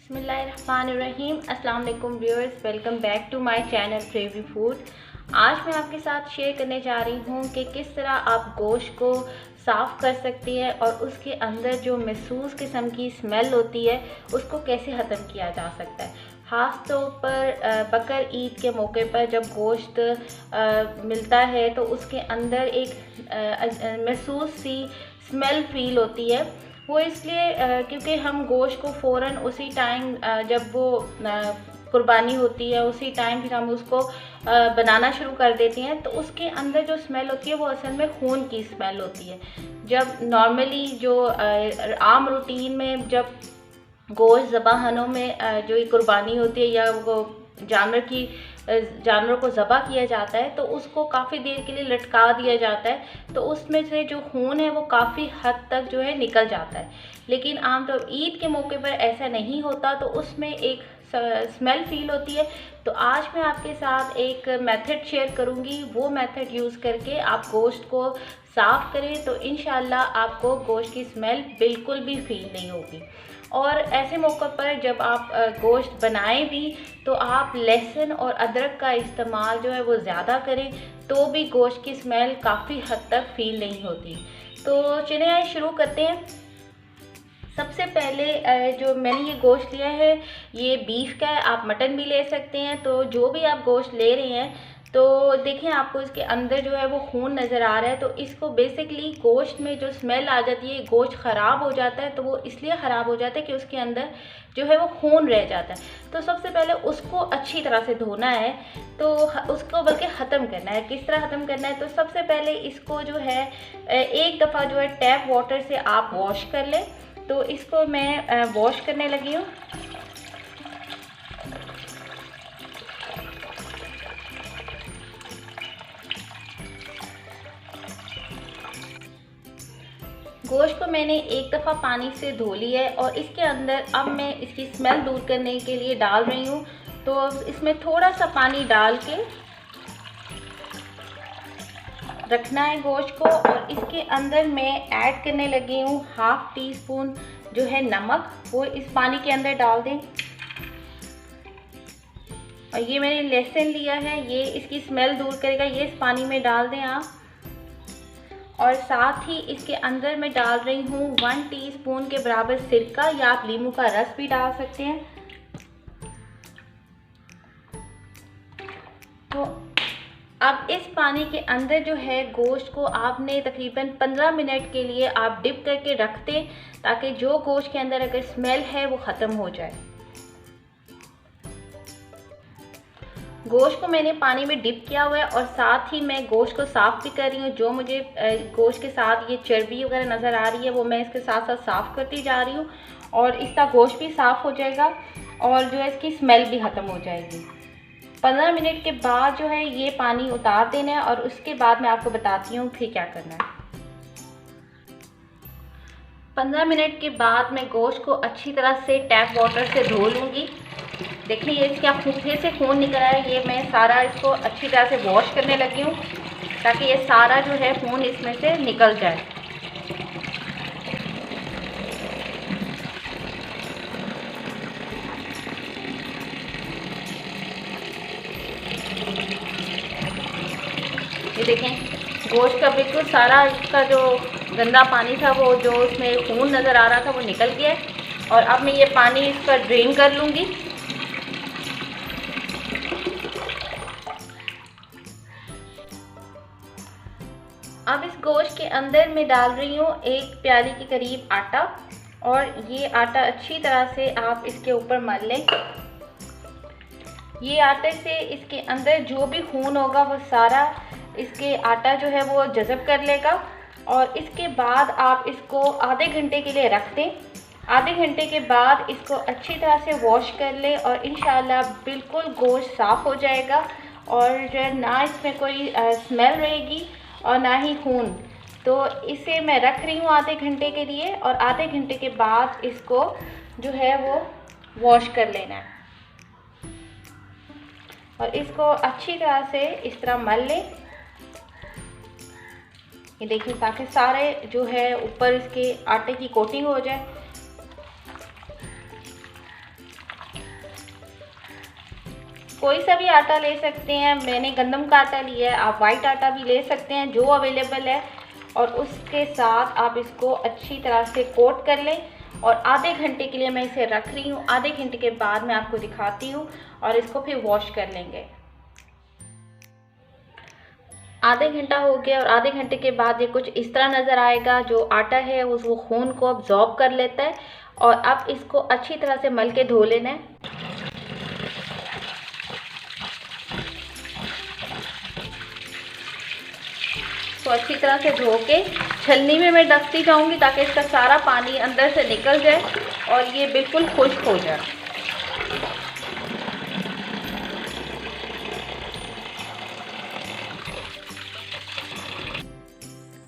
बिस्मिल्लाहिर्रहमानिर्रहीम। अस्सलाम वालेकुम viewers, welcome back to my channel फ्रेवी फूड। आज मैं आपके साथ शेयर करने जा रही हूँ कि किस तरह आप गोश्त को साफ़ कर सकती है और उसके अंदर जो महसूस किस्म की स्मेल होती है उसको कैसे ख़त्म किया जा सकता है। ख़ास तौर पर बकर ईद के मौके पर जब गोश्त मिलता है तो उसके अंदर एक महसूस सी स्मेल फ़ील होती है। वो इसलिए क्योंकि हम गोश्त को फ़ौरन उसी टाइम जब वो कुर्बानी होती है उसी टाइम फिर हम उसको बनाना शुरू कर देते हैं, तो उसके अंदर जो स्मेल होती है वो असल में खून की स्मेल होती है। जब नॉर्मली जो आम रूटीन में जब गोश्त ज़बाखानों में जो ये कुर्बानी होती है या वो जानवर को ज़बा किया जाता है तो उसको काफ़ी देर के लिए लटका दिया जाता है, तो उसमें से जो खून है वो काफ़ी हद तक जो है निकल जाता है। लेकिन आमतौर ईद के मौके पर ऐसा नहीं होता, तो उसमें एक स्मेल फ़ील होती है। तो आज मैं आपके साथ एक मेथड शेयर करूंगी, वो मेथड यूज़ करके आप गोश्त को साफ़ करें तो इंशाल्लाह आपको गोश्त की स्मेल बिल्कुल भी फ़ील नहीं होगी। और ऐसे मौक़ों पर जब आप गोश्त बनाएं भी तो आप लहसुन और अदरक का इस्तेमाल जो है वो ज़्यादा करें, तो भी गोश्त की स्मेल काफ़ी हद तक फ़ील नहीं होती। तो चलिए आइए शुरू करते हैं। सबसे पहले जो मैंने ये गोश्त लिया है ये बीफ का है, आप मटन भी ले सकते हैं। तो जो भी आप गोश्त ले रहे हैं तो देखें आपको इसके अंदर जो है वो खून नज़र आ रहा है, तो इसको बेसिकली गोश्त में जो स्मेल आ जाती है, गोश्त ख़राब हो जाता है, तो वो इसलिए ख़राब हो जाता है कि उसके अंदर जो है वो खून रह जाता है। तो सबसे पहले उसको अच्छी तरह से धोना है, तो उसको बल्कि ख़त्म करना है। किस तरह ख़त्म करना है, तो सबसे पहले इसको जो है एक दफ़ा जो है टैप वाटर से आप वॉश कर लें। तो इसको मैं वॉश करने लगी हूँ। गोश्त को मैंने एक दफ़ा पानी से धो लिया है और इसके अंदर अब मैं इसकी स्मेल दूर करने के लिए डाल रही हूँ। तो इसमें थोड़ा सा पानी डाल के रखना है गोश्त को, और इसके अंदर मैं ऐड करने लगी हूँ हाफ़ टी स्पून जो है नमक, वो इस पानी के अंदर डाल दें। और ये मैंने लहसुन लिया है, ये इसकी स्मेल दूर करेगा, ये इस पानी में डाल दें आप। और साथ ही इसके अंदर मैं डाल रही हूँ 1 टीस्पून के बराबर सिरका, या आप नींबू का रस भी डाल सकते हैं। तो अब इस पानी के अंदर जो है गोश्त को आपने तकरीबन 15 मिनट के लिए आप डिप करके रख दें, ताकि जो गोश्त के अंदर अगर स्मेल है वो ख़त्म हो जाए। गोश्त को मैंने पानी में डिप किया हुआ है और साथ ही मैं गोश्त को साफ़ भी कर रही हूँ। जो मुझे गोश्त के साथ ये चर्बी वगैरह नज़र आ रही है वो मैं इसके साथ साथ साफ़ करती जा रही हूँ, और इसका गोश्त भी साफ़ हो जाएगा और जो है इसकी स्मेल भी ख़त्म हो जाएगी। 15 मिनट के बाद जो है ये पानी उतार देना है, और उसके बाद मैं आपको बताती हूँ फिर क्या करना है। 15 मिनट के बाद मैं गोश्त को अच्छी तरह से टैप वाटर से धो लूँगी। देखिए ये इसका फिर से खून निकल रहा है, ये मैं सारा इसको अच्छी तरह से वॉश करने लगी हूँ ताकि ये सारा जो है खून इसमें से निकल जाए। ये देखें गोश्त का बिल्कुल सारा इसका जो गंदा पानी था, वो जो उसमें खून नज़र आ रहा था वो निकल गया है। और अब मैं ये पानी इसका ड्रेन कर लूँगी। अब इस गोश्त के अंदर मैं डाल रही हूँ 1 प्याली के करीब आटा, और ये आटा अच्छी तरह से आप इसके ऊपर मल लें। ये आटे से इसके अंदर जो भी खून होगा वो सारा इसके आटा जो है वो जज़ब कर लेगा। और इसके बाद आप इसको आधे घंटे के लिए रख दें। आधे घंटे के बाद इसको अच्छी तरह से वॉश कर लें और इंशाल्लाह बिल्कुल गोश्त साफ़ हो जाएगा, और जो है ना इसमें कोई स्मेल रहेगी और ना ही खून। तो इसे मैं रख रही हूँ आधे घंटे के लिए, और आधे घंटे के बाद इसको जो है वो वॉश कर लेना है, और इसको अच्छी तरह से इस तरह मल लें। ये देखिए ताकि सारे जो है ऊपर इसके आटे की कोटिंग हो जाए। कोई सा भी आटा ले सकते हैं, मैंने गंदम का आटा लिया है, आप वाइट आटा भी ले सकते हैं जो अवेलेबल है। और उसके साथ आप इसको अच्छी तरह से कोट कर लें और आधे घंटे के लिए मैं इसे रख रही हूँ। आधे घंटे के बाद मैं आपको दिखाती हूँ और इसको फिर वॉश कर लेंगे। आधे घंटा हो गया और आधे घंटे के बाद ये कुछ इस तरह नज़र आएगा। जो आटा है वो खून को अब्जॉर्ब कर लेता है। और अब इसको अच्छी तरह से मल के धो लेना है। तो अच्छी तरह से धो के छलनी में मैं डसती जाऊंगी ताकि इसका सारा पानी अंदर से निकल जाए और ये बिल्कुल खुश्क हो जाए।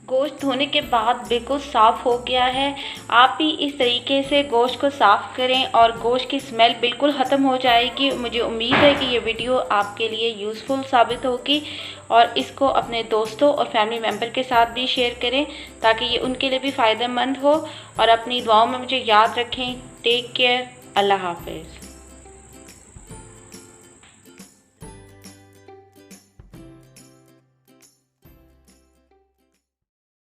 गोश्त धोने के बाद बिल्कुल साफ़ हो गया है। आप भी इस तरीके से गोश्त को साफ़ करें और गोश्त की स्मेल बिल्कुल ख़त्म हो जाएगी। मुझे उम्मीद है कि ये वीडियो आपके लिए यूज़फुल साबित होगी और इसको अपने दोस्तों और फैमिली मेम्बर के साथ भी शेयर करें ताकि ये उनके लिए भी फ़ायदेमंद हो। और अपनी दुआओं में मुझे याद रखें। Take care. अल्लाह हाफ़िज़।